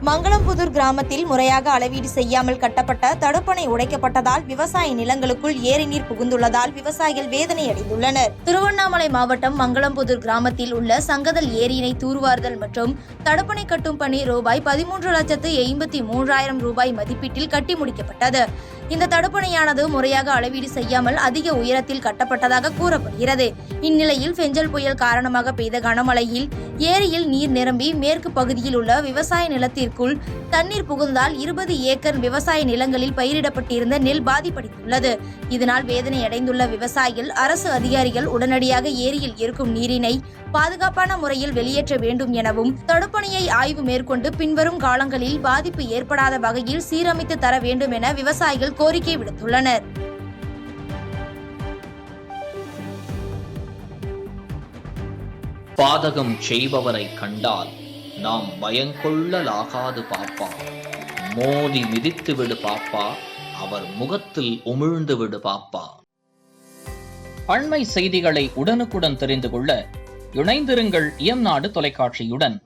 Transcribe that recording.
மங்களம்புதூர் கிராமத்தில் முறையாக அளவீடு செய்யாமல் கட்டப்பட்ட தடுப்பணை உடைக்கப்பட்டதால் விவசாய நிலங்களுக்குள் ஏரி நீர் புகுந்துள்ளதால் விவசாயிகள் வேதனை அடைந்துள்ளனர். திருவண்ணாமலை மாவட்டம் மங்களம்புதூர் கிராமத்தில் உள்ள சங்கதல் ஏரியினை தூர்வாறுதல் மற்றும் தடுப்பணை கட்டும் பணி ரூபாய் 13,83,000 மதிப்பீட்டில் கட்டி முடிக்கப்பட்டது. இந்த தடுப்பணையானது முறையாக அளவீடு செய்யாமல் அதிக உயரத்தில் கட்டப்பட்டதாக கூறப்படுகிறது. இந்நிலையில் பெஞ்சல் புயல் காரணமாக பெய்த கனமழையில் ஏரியில் நீர் நிரம்பி மேற்கு பகுதியில் உள்ள விவசாய நிலத்திற்குள் தண்ணீர் புகுந்தால் 20 ஏக்கர் விவசாய நிலங்களில் பயிரிடப்பட்டிருந்த நெல் பாதிப்படைந்துள்ளது. இதனால் வேதனை அடைந்துள்ள விவசாயிகள் அரசு அதிகாரிகள் உடனடியாக ஏரியில் இருக்கும் நீரினை பாதுகாப்பான முறையில் வெளியேற்ற வேண்டும் எனவும் தடுப்பணையை ஆய்வு மேற்கொண்டு பின்வரும் காலங்களில் பாதிப்பு ஏற்படாத வகையில் சீரமைத்து தர வேண்டும் என விவசாயிகள் கோரிக்கை விடுத்துள்ளனர். பாதகம் செய்பவரை கண்டால் நாம் பயங்கொள்ளலாகாது பாப்பா, மோதி மிதித்து விடு பாப்பா, அவர் முகத்தில் உமிழ்ந்து விடு பாப்பா. அண்மை செய்திகளை உடனுக்குடன் தெரிந்து கொள்ள இணைந்திருங்கள் இயம்நாடு தொலைக்காட்சியுடன்.